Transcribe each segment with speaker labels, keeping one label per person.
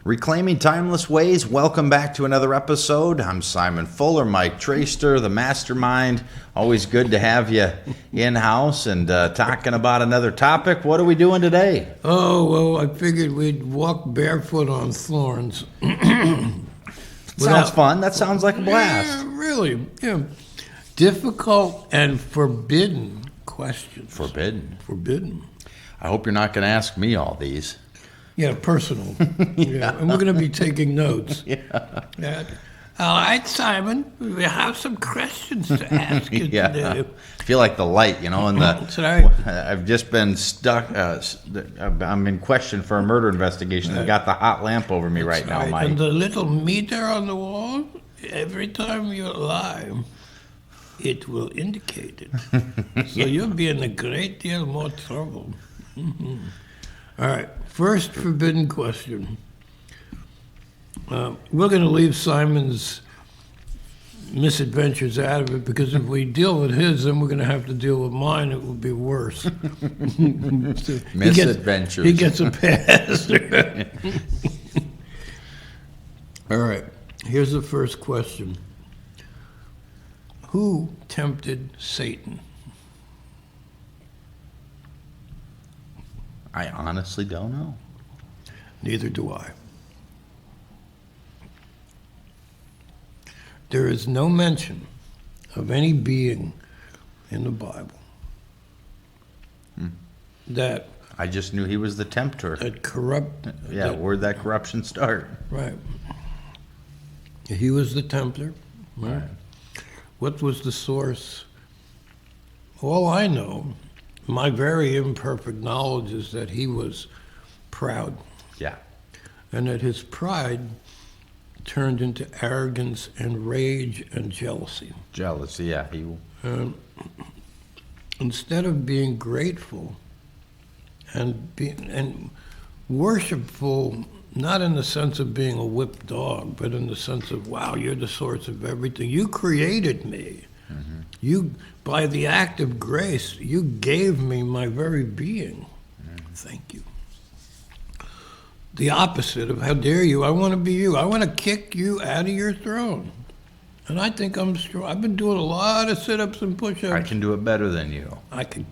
Speaker 1: Reclaiming Timeless Ways, welcome back to another episode. I'm Simon Fuller, Mike Traster, the mastermind. Always good to have you in-house and talking about another topic. What are we doing today?
Speaker 2: Oh, well, I figured we'd walk barefoot on thorns.
Speaker 1: Sounds fun. That sounds like a blast.
Speaker 2: Yeah, really, yeah. Difficult and forbidden questions. Forbidden.
Speaker 1: I hope you're not going to ask me all these.
Speaker 2: Yeah, personal. Yeah. And we're going to be taking notes. Yeah. All right, Simon, we have some questions to ask you today.
Speaker 1: I feel like the light, and
Speaker 2: Sorry.
Speaker 1: I've just been stuck. I'm in question for a murder investigation. I've got the hot lamp over me right now, Mike.
Speaker 2: And the little meter on the wall, every time you lie, it will indicate it. So you'll be in a great deal more trouble. Mm-hmm. All right, first forbidden question. We're going to leave Simon's misadventures out of it because if we deal with his, then we're going to have to deal with mine. It will be worse.
Speaker 1: Misadventures.
Speaker 2: He gets a pass. All right, here's the first question. Who tempted Satan?
Speaker 1: I honestly don't know.
Speaker 2: Neither do I. There is no mention of any being in the Bible that
Speaker 1: I just knew he was the tempter. Where'd that corruption start?
Speaker 2: Right. He was the tempter. Right. What was the source? All I know, my very imperfect knowledge, is that he was proud.
Speaker 1: Yeah.
Speaker 2: And that his pride turned into arrogance and rage and jealousy.
Speaker 1: Jealousy, yeah.
Speaker 2: Instead of being grateful and worshipful, not in the sense of being a whipped dog, but in the sense of, wow, you're the source of everything. You created me. Mm-hmm. You, by the act of grace, you gave me my very being. Mm-hmm. Thank you. The opposite of how dare you, I want to be you. I want to kick you out of your throne. And I think I'm strong. I've been doing a lot of sit-ups and push-ups.
Speaker 1: I can do it better than you.
Speaker 2: I can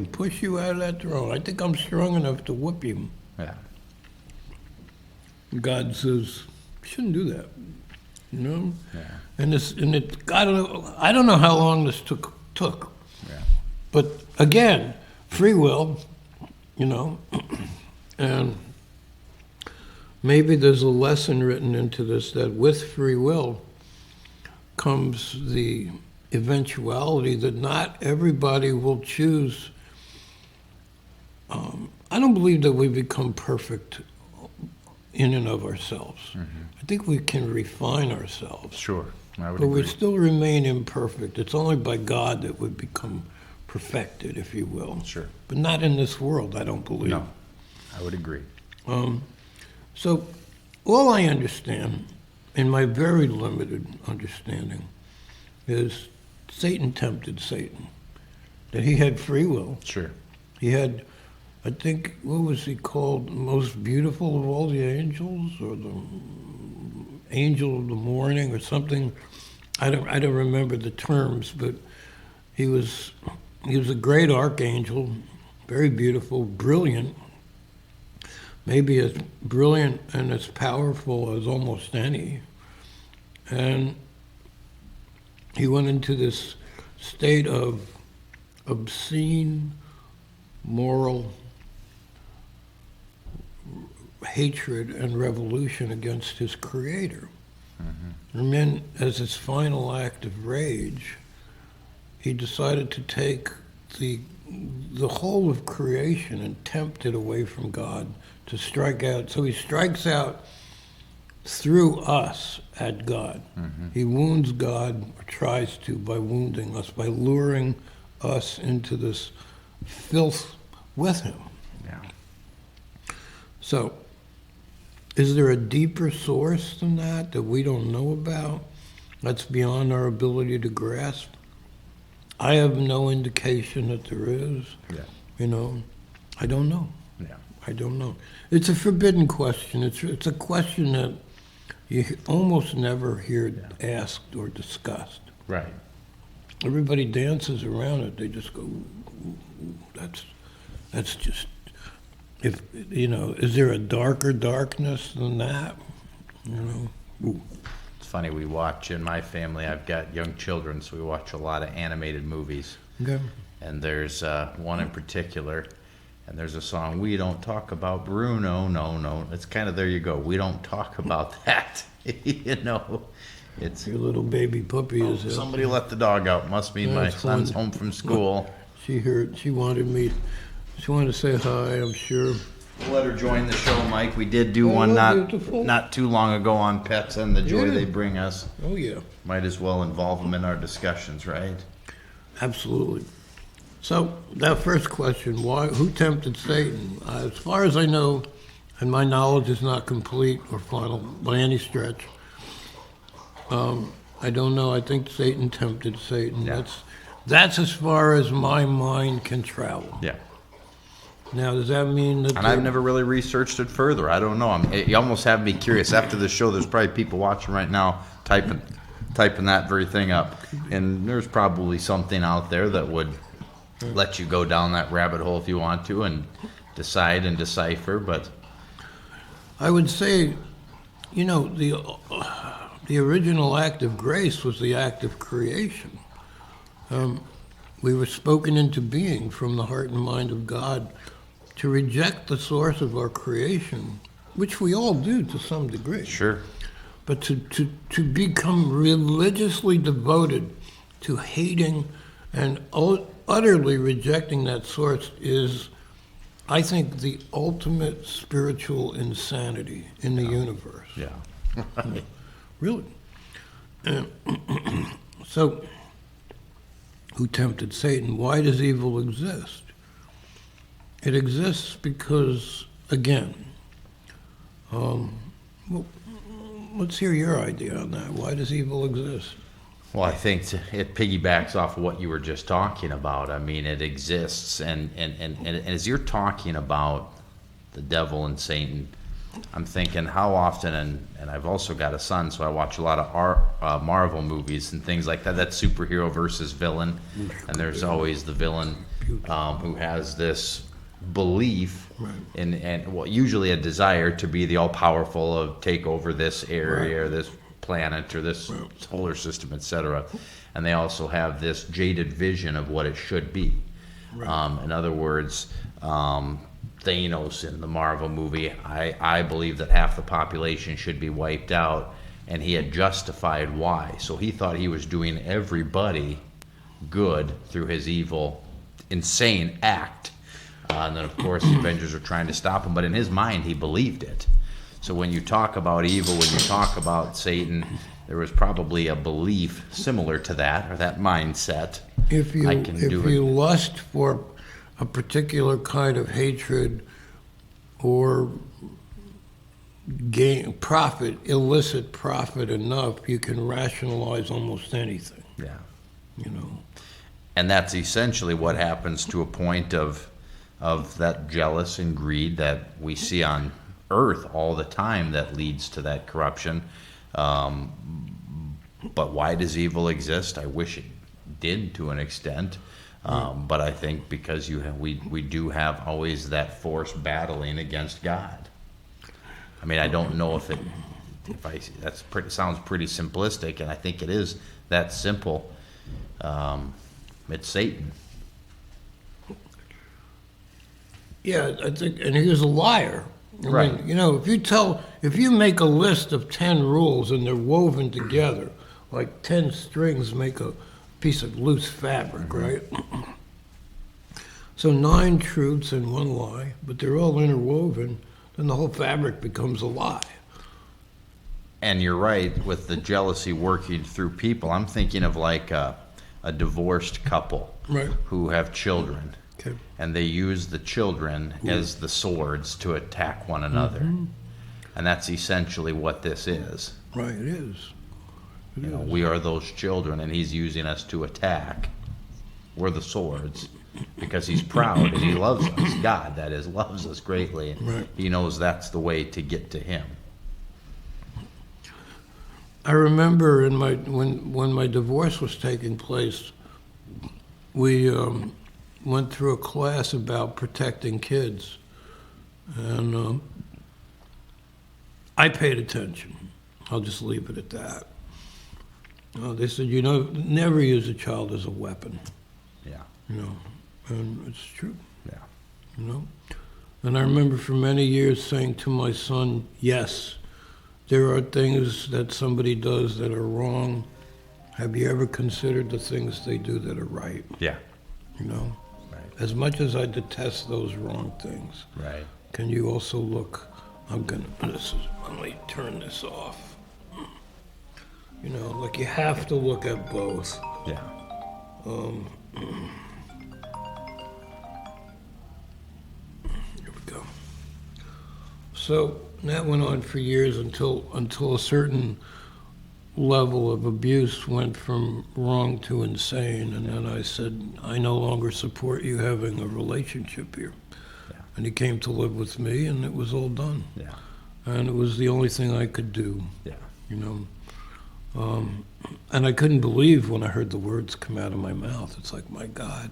Speaker 2: push you out of that throne. I think I'm strong enough to whoop you.
Speaker 1: Yeah.
Speaker 2: God says, you shouldn't do that. Yeah. And I don't know how long this took.
Speaker 1: Yeah.
Speaker 2: But again, free will, and maybe there's a lesson written into this that with free will comes the eventuality that not everybody will choose. I don't believe that we become perfect in and of ourselves. Mm-hmm. I think we can refine ourselves.
Speaker 1: Sure, I would
Speaker 2: but
Speaker 1: agree.
Speaker 2: We still remain imperfect. It's only by God that we become perfected, if you will.
Speaker 1: Sure.
Speaker 2: But not in this world, I don't believe.
Speaker 1: No, I would agree.
Speaker 2: So all I understand, in my very limited understanding, is Satan tempted Satan. That he had free will.
Speaker 1: Sure.
Speaker 2: He had, I think, what was he called? The most beautiful of all the angels, or the angel of the morning, or something. I don't remember the terms, but he was a great archangel, very beautiful, brilliant, maybe as brilliant and as powerful as almost any. And he went into this state of obscene moral hatred and revolution against his creator. Mm-hmm. And then, as his final act of rage, he decided to take the whole of creation and tempt it away from God, to strike out. So he strikes through us at God. Mm-hmm. He wounds God, or tries to, by wounding us, by luring us into this filth with him.
Speaker 1: Yeah.
Speaker 2: So, is there a deeper source than that we don't know about, that's beyond our ability to grasp? I have no indication that there is.
Speaker 1: Yeah.
Speaker 2: You know, I don't know.
Speaker 1: Yeah.
Speaker 2: I don't know. It's a forbidden question. It's a question that you almost never hear asked or discussed.
Speaker 1: Right.
Speaker 2: Everybody dances around it. They just go, "Ooh, ooh, ooh." That's just, if, is there a darker darkness than that? Ooh.
Speaker 1: It's funny, we watch in my family, I've got young children, so we watch a lot of animated movies.
Speaker 2: Okay.
Speaker 1: And there's one in particular, and there's a song, "We Don't Talk About Bruno." No. It's kind of, there you go. We don't talk about that. It's,
Speaker 2: Your little baby puppy is there.
Speaker 1: somebody let the dog out. Must mean my
Speaker 2: That's
Speaker 1: son's
Speaker 2: fun.
Speaker 1: home from school.
Speaker 2: She wanted to say hi, I'm sure.
Speaker 1: We'll let her join the show, Mike. We did do
Speaker 2: Oh,
Speaker 1: one
Speaker 2: beautiful.
Speaker 1: not too long ago on pets and the joy
Speaker 2: Yeah.
Speaker 1: they bring us.
Speaker 2: Oh, yeah,
Speaker 1: Might as well involve them in our discussions, right?
Speaker 2: absolutely. So, that first question, who tempted Satan? As far as I know, and my knowledge is not complete or final by any stretch, I don't know. I think Satan tempted Satan.
Speaker 1: Yeah.
Speaker 2: That's as far as my mind can travel.
Speaker 1: Yeah.
Speaker 2: Now, does that mean that...
Speaker 1: And I've never really researched it further. I don't know. You almost have me curious. After the show, there's probably people watching right now typing that very thing up. And there's probably something out there that would let you go down that rabbit hole if you want to and decide and decipher. But
Speaker 2: I would say, the original act of grace was the act of creation. We were spoken into being from the heart and mind of God to reject the source of our creation, which we all do to some degree.
Speaker 1: sure.
Speaker 2: But to become religiously devoted to hating and utterly rejecting that source is, I think, the ultimate spiritual insanity in the universe.
Speaker 1: Yeah.
Speaker 2: Really. So, who tempted Satan? Why does evil exist? It exists because, again, well, let's hear your idea on that. Why does evil exist?
Speaker 1: Well, I think it piggybacks off of what you were just talking about. I mean, it exists, and as you're talking about the devil and Satan, I'm thinking how often, and I've also got a son, so I watch a lot of Marvel movies and things like that. That's superhero versus villain, and there's always the villain who has this belief and well, usually a desire to be the all-powerful, of take over this area or this planet or this solar system, etc. And they also have this jaded vision of what it should be. In other words, Thanos in the Marvel movie, I believe that half the population should be wiped out, and he had justified why. So he thought he was doing everybody good through his evil, insane act. And then, of course, the Avengers are trying to stop him, but in his mind, he believed it. So when you talk about evil, when you talk about Satan, there was probably a belief similar to that, or that mindset.
Speaker 2: If you
Speaker 1: I can do it.
Speaker 2: lust for a particular kind of hatred or gain profit, illicit profit enough, you can rationalize almost anything.
Speaker 1: Yeah. And that's essentially what happens to a point of that jealous and greed that we see on earth all the time that leads to that corruption. But why does evil exist? I wish it did to an extent. But I think because we do have always that force battling against God. I mean, I don't know sounds pretty simplistic, and I think it is that simple. It's Satan.
Speaker 2: Yeah, I think, and he was a liar. I
Speaker 1: Right.
Speaker 2: mean, if you make a list of 10 rules and they're woven together, like 10 strings make a piece of loose fabric, right? So 9 truths and 1 lie, but they're all interwoven, then the whole fabric becomes a lie.
Speaker 1: And you're right, with the jealousy working through people. I'm thinking of like a divorced couple
Speaker 2: Right.
Speaker 1: who have children.
Speaker 2: Okay.
Speaker 1: And they use the children as the swords to attack one another. And that's essentially what this is.
Speaker 2: Right, it is.
Speaker 1: We are those children, and he's using us to attack. We're the swords. because he's proud and he loves us. God, that is, loves us greatly. And
Speaker 2: Right.
Speaker 1: he knows that's the way to get to him.
Speaker 2: I remember when my divorce was taking place, we went through a class about protecting kids, and I paid attention. I'll just leave it at that. They said, never use a child as a weapon,
Speaker 1: Yeah.
Speaker 2: and it's true,
Speaker 1: Yeah.
Speaker 2: And I remember for many years saying to my son, yes, there are things that somebody does that are wrong. Have you ever considered the things they do that are right?
Speaker 1: Yeah. Right.
Speaker 2: As much as I detest those wrong things,
Speaker 1: Right.
Speaker 2: can you also look, let me turn this off. Like you have to look at both.
Speaker 1: Yeah.
Speaker 2: Here we go. So that went on for years until a certain level of abuse went from wrong to insane, and then I said, I no longer support you having a relationship here.
Speaker 1: Yeah.
Speaker 2: And he came to live with me, and it was all done.
Speaker 1: Yeah.
Speaker 2: And it was the only thing I could do,
Speaker 1: Yeah.
Speaker 2: And I couldn't believe when I heard the words come out of my mouth. It's like, my God,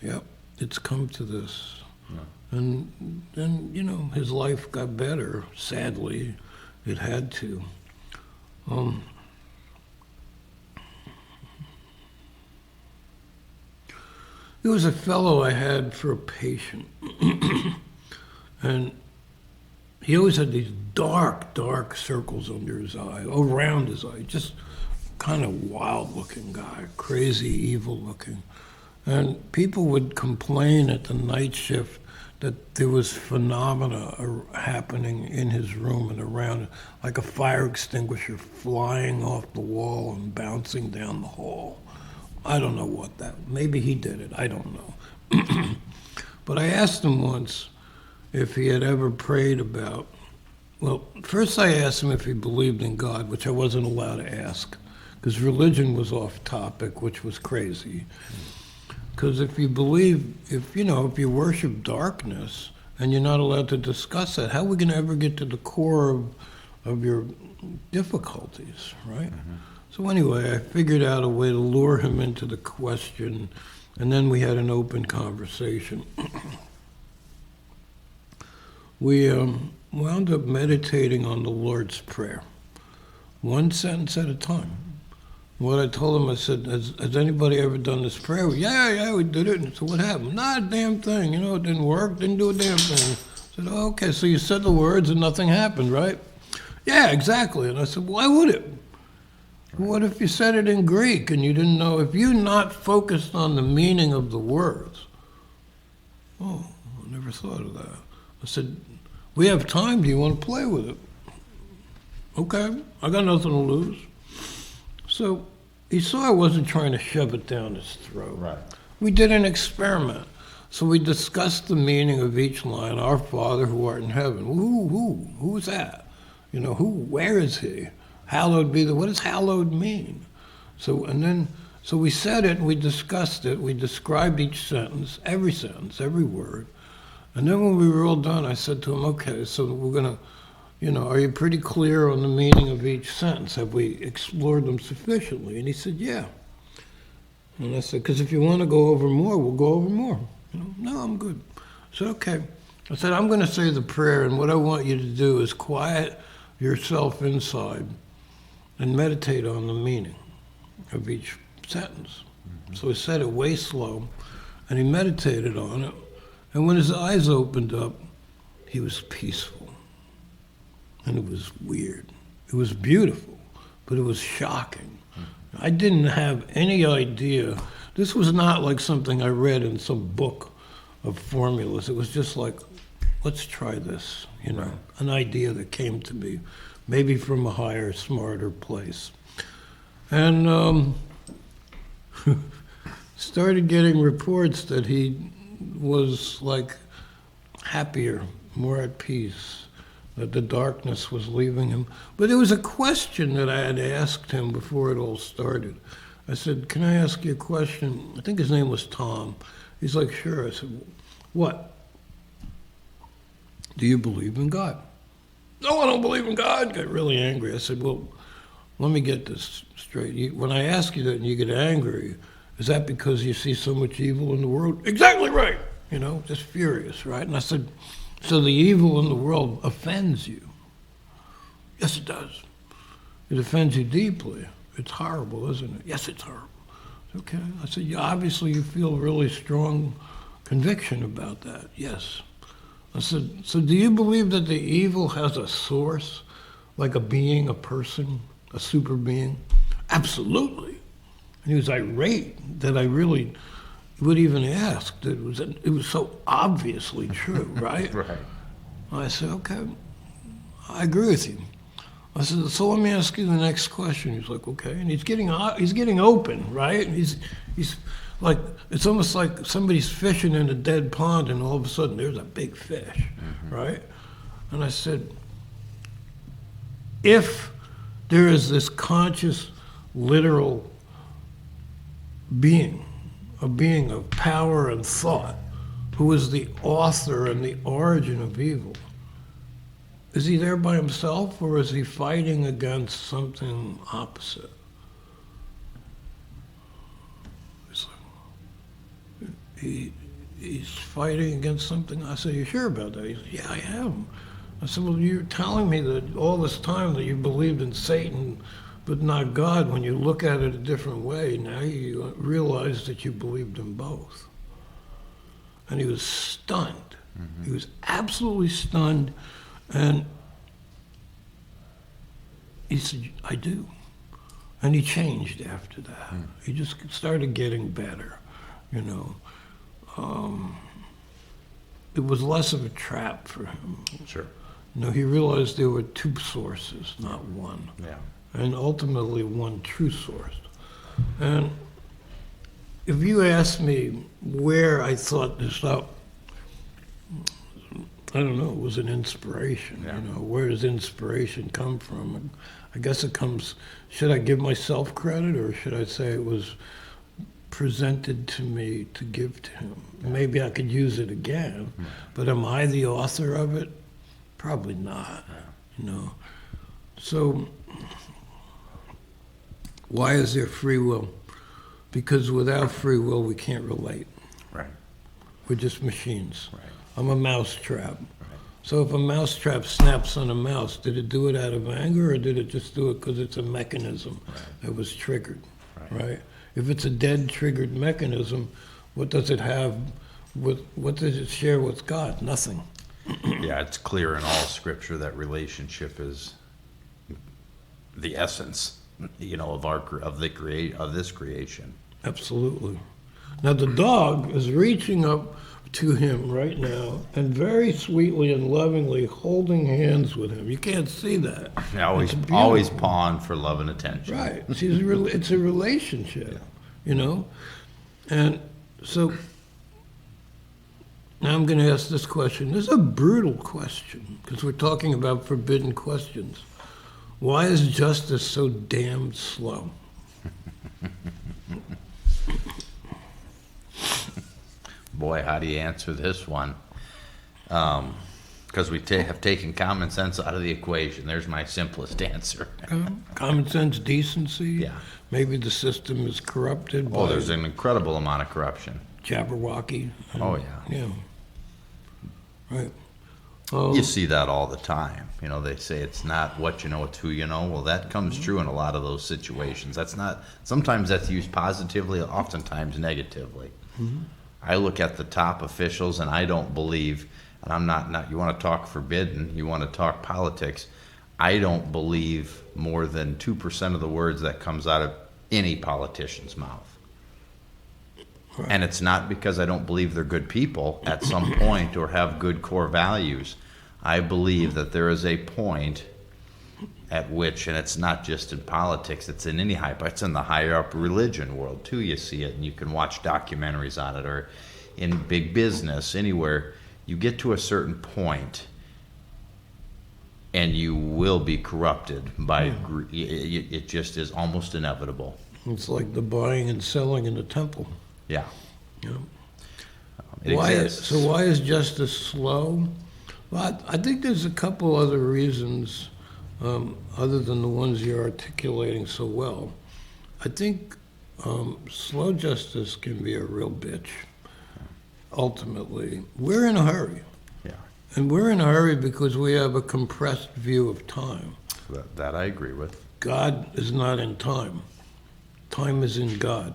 Speaker 2: yep, it's come to this.
Speaker 1: Yeah.
Speaker 2: And then, his life got better. Sadly, it had to. There was a fellow I had for a patient, and he always had these dark, dark circles under his eye, around his eye, just kind of wild-looking guy, crazy, evil-looking. And people would complain at the night shift that there was phenomena happening in his room and around, like a fire extinguisher flying off the wall and bouncing down the hall. I don't know what that, maybe he did it, I don't know. But I asked him once if he had ever prayed about, well, first I asked him if he believed in God, which I wasn't allowed to ask, because religion was off topic, which was crazy. Because if you believe, if you worship darkness and you're not allowed to discuss that, how are we going to ever get to the core of your difficulties, right? Mm-hmm. So anyway, I figured out a way to lure him into the question, and then we had an open conversation. We wound up meditating on the Lord's Prayer, one sentence at a time. What I told him, I said, has anybody ever done this prayer? Yeah, we did it. And so what happened? Not a damn thing. It didn't work, didn't do a damn thing. I said, oh, okay, so you said the words and nothing happened, right? Yeah, exactly. And I said, why would it? What if you said it in Greek and you didn't know? If you're not focused on the meaning of the words, oh, I never thought of that. I said, we have time. Do you want to play with it? Okay, I got nothing to lose. So he saw I wasn't trying to shove it down his throat.
Speaker 1: Right.
Speaker 2: We did an experiment. So we discussed the meaning of each line. Our Father who art in heaven. Who is that? Where is he? Hallowed be what does hallowed mean? So we said it, we discussed it, we described each sentence, every word. And then when we were all done, I said to him, okay, so we're going to, are you pretty clear on the meaning of each sentence? Have we explored them sufficiently? And he said, yeah. And I said, because if you want to go over more, we'll go over more. No, I'm good. I said, okay. I said, I'm going to say the prayer, and what I want you to do is quiet yourself inside and meditate on the meaning of each sentence. Mm-hmm. So he said it way slow, and he meditated on it. And when his eyes opened up, he was peaceful. And it was weird. It was beautiful, but it was shocking. I didn't have any idea. This was not like something I read in some book of formulas. It was just like, let's try this, an idea that came to me, maybe from a higher, smarter place. And started getting reports that he was like happier, more at peace, that the darkness was leaving him. But there was a question that I had asked him before it all started. I said, can I ask you a question? I think his name was Tom. He's like, sure. I said, what? Do you believe in God? No, I don't believe in God. Got really angry. I said, well, let me get this straight. When I ask you that and you get angry, is that because you see so much evil in the world? Exactly right. Just furious, right? And I said, so the evil in the world offends you? Yes, it does. It offends you deeply. It's horrible, isn't it? Yes, it's horrible. Okay. I said, obviously you feel really strong conviction about that. Yes. I said, so do you believe that the evil has a source, like a being, a person, a super being? Absolutely. And he was irate that I really would even ask. It was so obviously true, right?
Speaker 1: Right.
Speaker 2: I said, okay, I agree with you. I said, so let me ask you the next question. He's like, okay. And he's getting open, right? He's like, it's almost like somebody's fishing in a dead pond and all of a sudden there's a big fish, right? And I said, if there is this conscious, literal being, a being of power and thought, who is the author and the origin of evil, is he there by himself or is he fighting against something opposite? He's fighting against something. I said, you sure about that? He said, yeah, I am. I said, well, you're telling me that all this time that you believed in Satan but not God, when you look at it a different way, now you realize that you believed in both. And he was stunned. He was absolutely stunned. And he said, I do. And he changed after that. He just started getting better, It was less of a trap for him.
Speaker 1: Sure.
Speaker 2: He realized there were two sources, not one.
Speaker 1: Yeah.
Speaker 2: And ultimately one true source. And if you ask me where I thought this up, I don't know, it was an inspiration.
Speaker 1: Yeah.
Speaker 2: Where does inspiration come from? And I guess it comes, should I give myself credit or should I say it was presented to me to give to him? Maybe I could use it again, but am I the author of it? Probably not, So why is there free will? Because without free will, we can't relate.
Speaker 1: Right.
Speaker 2: We're just machines.
Speaker 1: Right.
Speaker 2: I'm a mousetrap. So if a mousetrap snaps on a mouse, did it do it out of anger or did it just do it because it's a mechanism that was triggered, right? If it's a dead triggered mechanism, what does it have what does it share with God? Nothing.
Speaker 1: Yeah, it's clear in all scripture that relationship is the essence, of this creation.
Speaker 2: Absolutely. Now the dog is reaching up to him right now and very sweetly and lovingly holding hands with him. You can't see that.
Speaker 1: Always
Speaker 2: It's beautiful.
Speaker 1: always pawing for love and attention.
Speaker 2: Right. It's a relationship, And so now I'm going to ask this question. This is a brutal question because we're talking about forbidden questions. Why is justice so damn slow?
Speaker 1: Boy, how do you answer this one? Because we have taken common sense out of the equation. There's my simplest answer.
Speaker 2: Common sense, decency.
Speaker 1: Yeah.
Speaker 2: Maybe the system is corrupted by
Speaker 1: There's an incredible amount of corruption.
Speaker 2: Jabberwocky.
Speaker 1: Oh, yeah.
Speaker 2: Yeah. Right.
Speaker 1: You see that all the time. They say it's not what you know, it's who you know. Well, that comes true in a lot of those situations. Sometimes that's used positively, oftentimes negatively. I look at the top officials and I don't believe, and I'm not, you want to talk forbidden, you want to talk politics, I don't believe more than 2% of the words that comes out of any politician's mouth.
Speaker 2: Right.
Speaker 1: And it's not because I don't believe they're good people at some point or have good core values. I believe that there is a point at which, and it's not just in politics, it's in it's in the higher up religion world too. You see it, and you can watch documentaries on it, or in big business, anywhere. You get to a certain point, and you will be corrupted by. It just is almost inevitable.
Speaker 2: It's like the buying and selling in the temple.
Speaker 1: Yeah. It exists.
Speaker 2: So why is justice slow? Well, I think there's a couple other reasons, other than the ones you're articulating so well. I think slow justice can be a real bitch. Ultimately, we're in a hurry.
Speaker 1: Yeah,
Speaker 2: And we're in a hurry because we have a compressed view of time.
Speaker 1: that I agree with.
Speaker 2: God is not in time. Time is in God.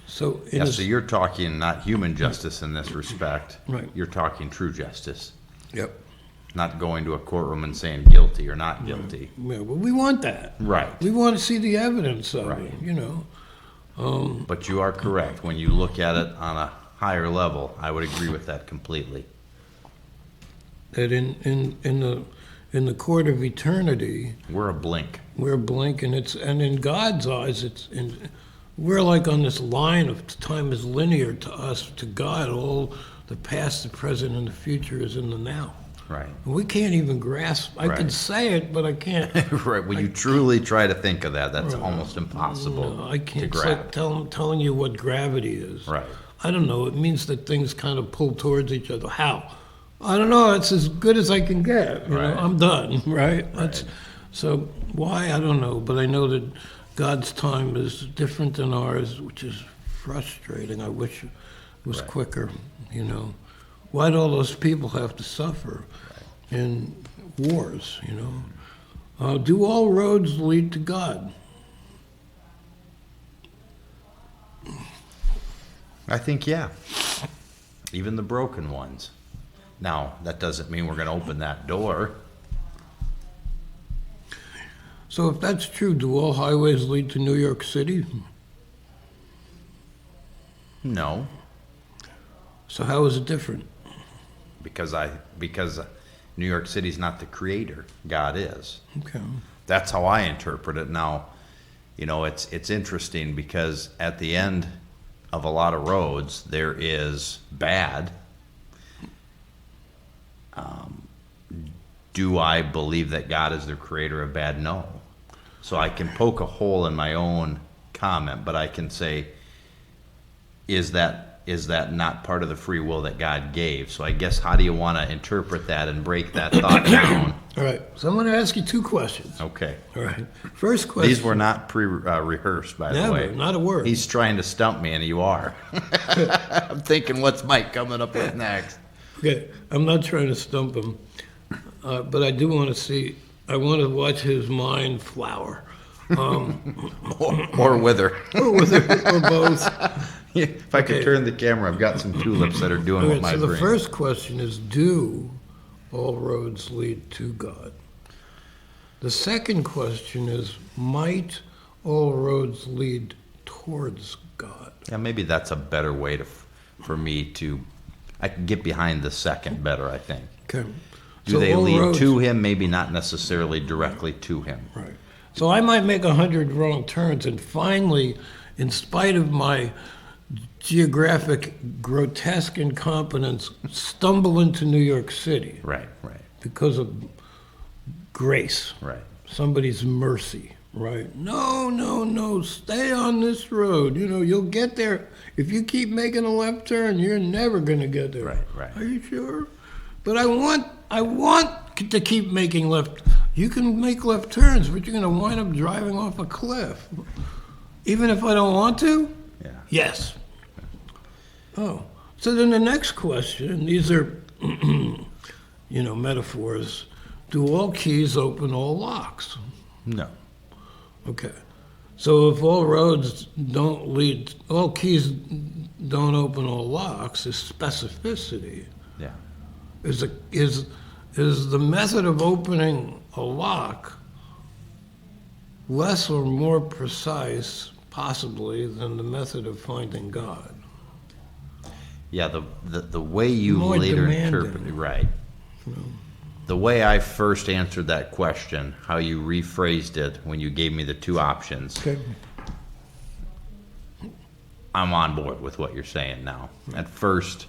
Speaker 2: So, in
Speaker 1: So you're talking not human justice in this respect.
Speaker 2: Right.
Speaker 1: You're talking true justice,
Speaker 2: yep.
Speaker 1: not going to a courtroom and saying guilty or not guilty.
Speaker 2: Yeah, well, we want that.
Speaker 1: Right.
Speaker 2: We want to see the evidence of
Speaker 1: Right.
Speaker 2: it, you know.
Speaker 1: But you are correct. When you look at it on a higher level, I would agree with that completely.
Speaker 2: That in the court of eternity,
Speaker 1: We're a blink.
Speaker 2: we're blinking. And in God's eyes, we're like on this line of time is linear to us. To God, all the past, the present, and the future is in the now.
Speaker 1: Right.
Speaker 2: We can't even grasp. I
Speaker 1: Right.
Speaker 2: can say it, but I can't.
Speaker 1: Right. When you truly try to think of that, that's almost impossible
Speaker 2: No, I can't.
Speaker 1: to
Speaker 2: It's
Speaker 1: grab.
Speaker 2: like telling you what gravity is.
Speaker 1: Right.
Speaker 2: I don't know. It means that things kind of pull towards each other. How? I don't know. It's as good as I can get. You
Speaker 1: Right.
Speaker 2: know, I'm done. Right. So why? I don't know. But I know that God's time is different than ours, which is frustrating. I wish it was
Speaker 1: Right.
Speaker 2: quicker. You know, why do all those people have to suffer in wars? You know, do all roads lead to God?
Speaker 1: I think, yeah. Even the broken ones. Now, that doesn't mean we're going to open that door.
Speaker 2: So if that's true, do all highways lead to New York City?
Speaker 1: No,
Speaker 2: So how is it different?
Speaker 1: because New York City's not the creator. God is.
Speaker 2: Okay.
Speaker 1: That's how I interpret it. Now, you know, it's interesting because at the end of a lot of roads, there is bad. Do I believe that God is the creator of bad? No. So I can poke a hole in my own comment, but I can say, is that not part of the free will that God gave? So I guess how do you want to interpret that and break that thought down?
Speaker 2: All right. So I'm going to ask you two questions.
Speaker 1: Okay.
Speaker 2: All right. First question.
Speaker 1: These were not rehearsed, by the
Speaker 2: Never,
Speaker 1: way.
Speaker 2: not a word.
Speaker 1: He's trying to stump me, and you are. I'm thinking, what's Mike coming up with next?
Speaker 2: Okay. I'm not trying to stump him, but I do want to see. I want to watch his mind flower,
Speaker 1: Or wither.
Speaker 2: or both.
Speaker 1: If I could
Speaker 2: Okay.
Speaker 1: turn the camera, I've got some tulips that are doing
Speaker 2: All
Speaker 1: what
Speaker 2: right.
Speaker 1: my
Speaker 2: So the
Speaker 1: brain.
Speaker 2: first question is: do all roads lead to God? The second question is: might all roads lead towards God?
Speaker 1: Yeah, maybe that's a better way for me to. I can get behind the second better, I think.
Speaker 2: Okay.
Speaker 1: Do
Speaker 2: So
Speaker 1: they
Speaker 2: all
Speaker 1: lead
Speaker 2: roads-
Speaker 1: to him? Maybe not necessarily directly to him.
Speaker 2: Right. So I might make 100 wrong turns and finally, in spite of my geographic grotesque incompetence, stumble into New York City
Speaker 1: Right.
Speaker 2: because of grace,
Speaker 1: Right.
Speaker 2: somebody's mercy, right? No, stay on this road. You know, you'll get there. If you keep making a left turn, you're never going to get there.
Speaker 1: Right.
Speaker 2: Are you sure? But I want to keep making left. You can make left turns, but you're going to wind up driving off a cliff. Even if I don't want to?
Speaker 1: Yeah.
Speaker 2: Yes. Oh. So then the next question, and these are, metaphors. Do all keys open all locks?
Speaker 1: No.
Speaker 2: Okay. So if all roads all keys don't open all locks, is specificity.
Speaker 1: Yeah.
Speaker 2: Is the method of opening a lock less or more precise, possibly, than the method of finding God?
Speaker 1: Yeah, the way you
Speaker 2: More
Speaker 1: later
Speaker 2: demanding.
Speaker 1: interpreted, right. The way I first answered that question, how you rephrased it when you gave me the two options,
Speaker 2: Okay.
Speaker 1: I'm on board with what you're saying now. At first,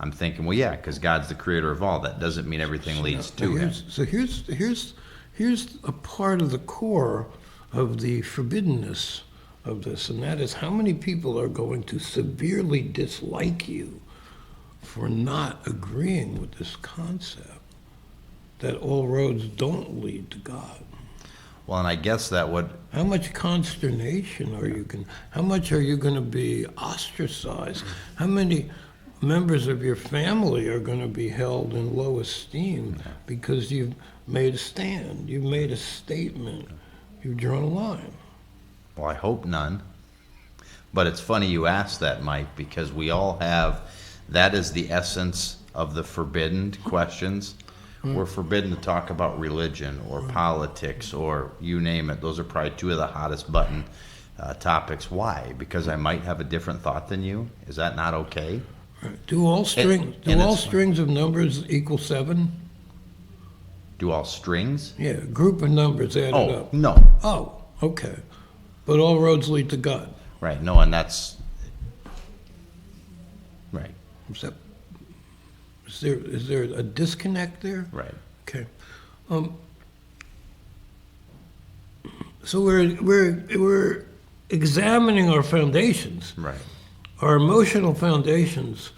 Speaker 1: I'm thinking, well, yeah, because God's the creator of all. That doesn't mean everything leads to him.
Speaker 2: So here's a part of the core of the forbiddenness of this, and that is how many people are going to severely dislike you for not agreeing with this concept that all roads don't lead to God.
Speaker 1: Well, and I guess that would,
Speaker 2: How much consternation are you going? How much are you going to be ostracized? How many members of your family are going to be held in low esteem because you've made a stand, you've made a statement, you've drawn a line?
Speaker 1: well, I hope none. But it's funny you asked that, Mike, because we all have, that is the essence of the forbidden questions. We're forbidden to talk about religion or politics or you name it. Those are probably two of the hottest button topics. Why? Because I might have a different thought than you? Is that not okay?
Speaker 2: Do all strings
Speaker 1: and it's-
Speaker 2: strings of numbers equal 7?
Speaker 1: Do all strings?
Speaker 2: Yeah, group of numbers added
Speaker 1: Oh,
Speaker 2: up.
Speaker 1: no.
Speaker 2: Oh, okay. But all roads lead to God.
Speaker 1: Right, no, and that's, right,
Speaker 2: Except, is there a disconnect there?
Speaker 1: right.
Speaker 2: Okay. So we're examining our foundations,
Speaker 1: Right,
Speaker 2: our emotional foundations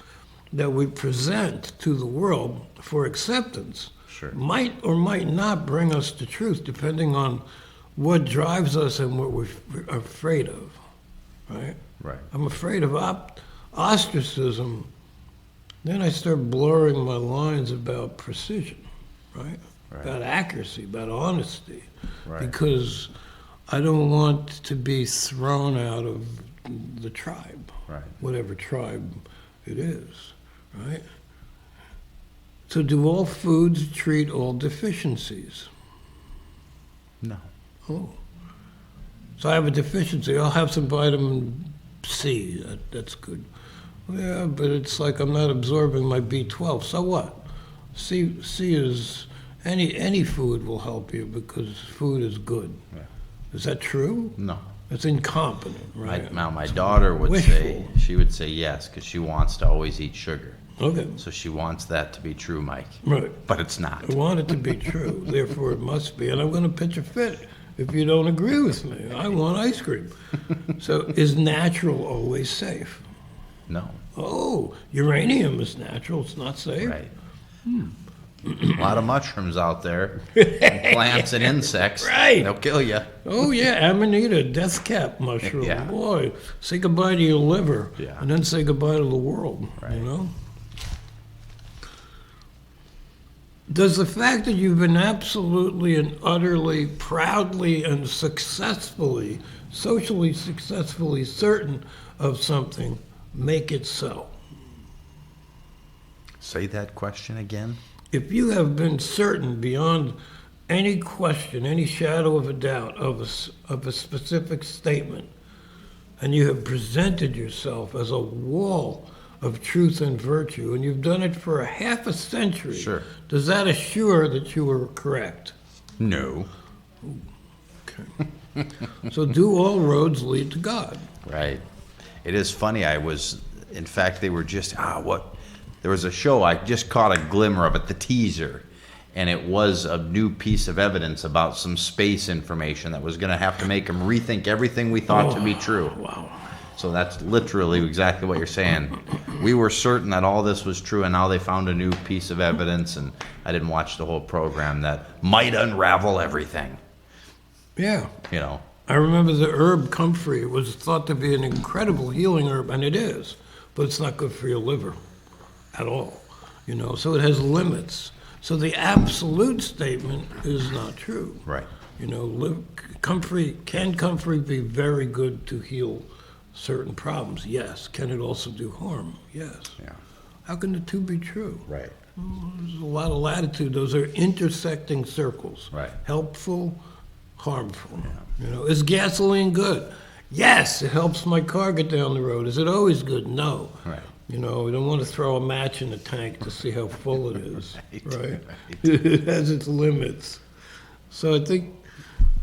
Speaker 2: that we present to the world for acceptance.
Speaker 1: Sure.
Speaker 2: Might or might not bring us to truth, depending on what drives us and what we're afraid of. Right?
Speaker 1: right,
Speaker 2: I'm afraid of ostracism. Then I start blurring my lines about precision, right?
Speaker 1: Right.
Speaker 2: About accuracy, about honesty,
Speaker 1: Right.
Speaker 2: because I don't want to be thrown out of the tribe,
Speaker 1: right.
Speaker 2: whatever tribe it is, right? So do all foods treat all deficiencies?
Speaker 1: No.
Speaker 2: Oh. So I have a deficiency. I'll have some vitamin C. That's good. Yeah, but it's like I'm not absorbing my B12. So what? C is any food will help you because food is good.
Speaker 1: Yeah.
Speaker 2: Is that true?
Speaker 1: No.
Speaker 2: It's incompetent, right?
Speaker 1: Now, my daughter would say,
Speaker 2: wishful.
Speaker 1: she would say yes, because she wants to always eat sugar.
Speaker 2: Okay,
Speaker 1: So she wants that to be true, Mike.
Speaker 2: right.
Speaker 1: But it's not.
Speaker 2: I want it to be true, therefore it must be. And I'm going to pitch a fit if you don't agree with me. I want ice cream. So is natural always safe?
Speaker 1: No.
Speaker 2: Oh, uranium is natural. It's not safe.
Speaker 1: Right. A lot of mushrooms out there, and plants and insects.
Speaker 2: Right.
Speaker 1: They'll kill you.
Speaker 2: Oh yeah, Amanita, death cap mushroom.
Speaker 1: Yeah.
Speaker 2: Boy, say goodbye to your liver,
Speaker 1: Yeah.
Speaker 2: and then say goodbye to the world.
Speaker 1: Right.
Speaker 2: You know. Does the fact that you've been absolutely and utterly, proudly and successfully, socially successfully certain of something make it so?
Speaker 1: Say that question again.
Speaker 2: If you have been certain beyond any question, any shadow of a doubt of a specific statement, and you have presented yourself as a wall of truth and virtue, and you've done it for a half a century,
Speaker 1: Sure.
Speaker 2: does that assure that you were correct?
Speaker 1: No.
Speaker 2: Okay. So do all roads lead to God?
Speaker 1: Right. It is funny. In fact, they were just, there was a show, I just caught a glimmer of it, the teaser, and it was a new piece of evidence about some space information that was going to have to make them rethink everything we thought to be true.
Speaker 2: Wow.
Speaker 1: So that's literally exactly what you're saying. We were certain that all this was true, and now they found a new piece of evidence, and I didn't watch the whole program that might unravel everything,
Speaker 2: Yeah.
Speaker 1: you know.
Speaker 2: I remember the herb comfrey was thought to be an incredible healing herb, and it is, but it's not good for your liver at all, you know, so it has limits. So the absolute statement is not true.
Speaker 1: Right.
Speaker 2: You know, can comfrey be very good to heal certain problems? Yes. Can it also do harm? Yes.
Speaker 1: Yeah.
Speaker 2: How can the two be true?
Speaker 1: Right.
Speaker 2: There's a lot of latitude. Those are intersecting circles.
Speaker 1: Right.
Speaker 2: Helpful, harmful. You know, is gasoline good? Yes, it helps my car get down the road. Is it always good? No.
Speaker 1: Right.
Speaker 2: You know, we don't want to throw a match in the tank to see how full it is.
Speaker 1: Right,
Speaker 2: Right.
Speaker 1: right.
Speaker 2: It has its limits. So I think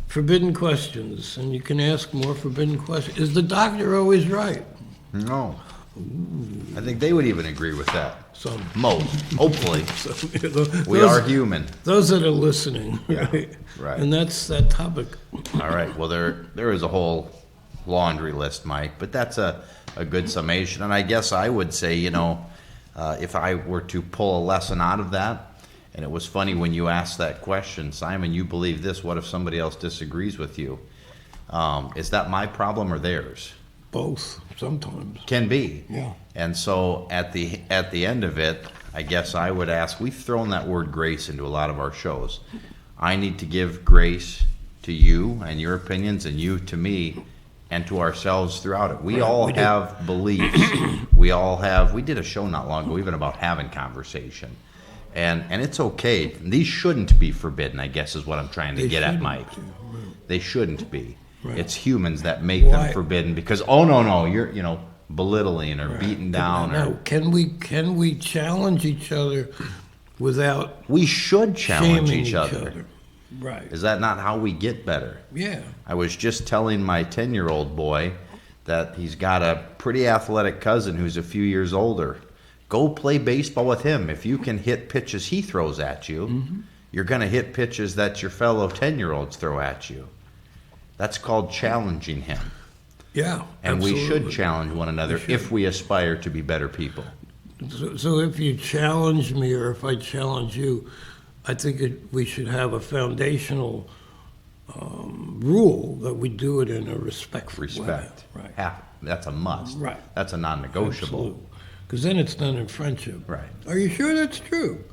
Speaker 2: forbidden questions, and you can ask more forbidden questions. Is the doctor always right?
Speaker 1: No. I think they would even agree with that.
Speaker 2: Some.
Speaker 1: Most, hopefully.
Speaker 2: You know,
Speaker 1: We
Speaker 2: those-
Speaker 1: are human.
Speaker 2: Those that are listening,
Speaker 1: Yeah,
Speaker 2: right?
Speaker 1: right.
Speaker 2: And that's that topic.
Speaker 1: All right. Well, there is a whole laundry list, Mike, but that's a good summation. And I guess I would say, you know, if I were to pull a lesson out of that, and it was funny when you asked that question, Simon, you believe this, what if somebody else disagrees with you? Is that my problem or theirs?
Speaker 2: Both, sometimes.
Speaker 1: Can be.
Speaker 2: Yeah.
Speaker 1: And so at the end of it, I guess I would ask, we've thrown that word grace into a lot of our shows. I need to give grace to you and your opinions, and you to me, and to ourselves throughout it. We all have beliefs. We did a show not long ago, even about having conversation. And it's okay. These shouldn't be forbidden, I guess, is what I'm trying to get at, Mike. They shouldn't be.
Speaker 2: Right.
Speaker 1: It's humans that make them forbidden because, oh, no, you're, belittling or beating down.
Speaker 2: Now, can we challenge each other without
Speaker 1: We should challenge
Speaker 2: shaming
Speaker 1: each other.
Speaker 2: Right.
Speaker 1: Is that not how we get better?
Speaker 2: Yeah.
Speaker 1: I was just telling my 10-year-old boy that he's got a pretty athletic cousin who's a few years older. Go play baseball with him. If you can hit pitches he throws at you, you're going to hit pitches that your fellow 10-year-olds throw at you. That's called challenging him.
Speaker 2: Yeah.
Speaker 1: And
Speaker 2: absolutely.
Speaker 1: we should challenge one another if we aspire to be better people.
Speaker 2: So if you challenge me or if I challenge you, I think we should have a foundational rule that we do it in a respectful
Speaker 1: Respect.
Speaker 2: way. Right.
Speaker 1: That's a must.
Speaker 2: Right.
Speaker 1: That's a non-negotiable.
Speaker 2: Because then it's done in friendship.
Speaker 1: Right.
Speaker 2: Are you sure that's true?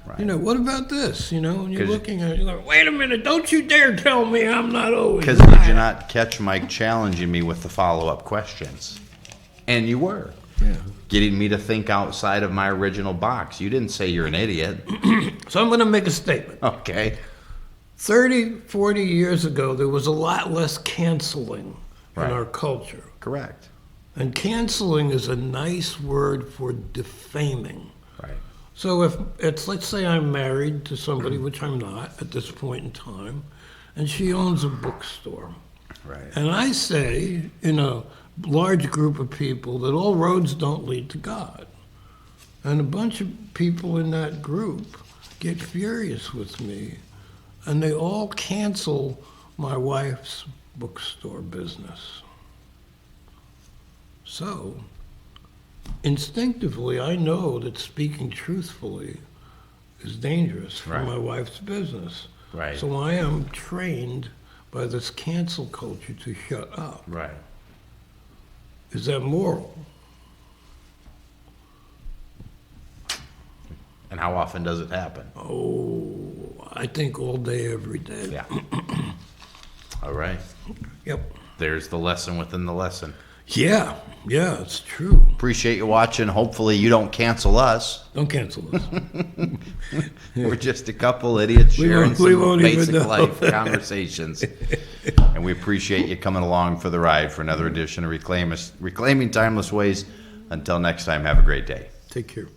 Speaker 1: Right.
Speaker 2: What about this? And you're
Speaker 1: 'Cause-
Speaker 2: looking at it, you're like, wait a minute, don't you dare tell me I'm not always
Speaker 1: Because
Speaker 2: right.
Speaker 1: did you not catch Mike challenging me with the follow-up questions? And you were.
Speaker 2: Yeah.
Speaker 1: Getting me to think outside of my original box. You didn't say you're an idiot.
Speaker 2: So I'm going to make a statement.
Speaker 1: Okay.
Speaker 2: 30, 40 years ago, there was a lot less canceling
Speaker 1: Right.
Speaker 2: in our culture.
Speaker 1: Correct.
Speaker 2: And canceling is a nice word for defaming.
Speaker 1: Right.
Speaker 2: So if let's say I'm married to somebody, which I'm not at this point in time, and she owns a bookstore.
Speaker 1: Right.
Speaker 2: And I say in a large group of people that all roads don't lead to God. And a bunch of people in that group get furious with me, and they all cancel my wife's bookstore business. So, instinctively, I know that speaking truthfully is dangerous for
Speaker 1: Right.
Speaker 2: my wife's business.
Speaker 1: Right.
Speaker 2: So I am trained by this cancel culture to shut up.
Speaker 1: Right.
Speaker 2: Is that moral?
Speaker 1: And how often does it happen?
Speaker 2: Oh, I think all day, every day.
Speaker 1: Yeah. All right.
Speaker 2: Yep.
Speaker 1: There's the lesson within the lesson.
Speaker 2: Yeah, it's true.
Speaker 1: Appreciate you watching. Hopefully you don't cancel us.
Speaker 2: Don't cancel us.
Speaker 1: We're just a couple idiots
Speaker 2: We
Speaker 1: sharing
Speaker 2: won't
Speaker 1: some
Speaker 2: even
Speaker 1: basic
Speaker 2: know.
Speaker 1: life conversations. And we appreciate you coming along for the ride for another edition of Reclaiming Timeless Ways. Until next time, have a great day.
Speaker 2: Take care.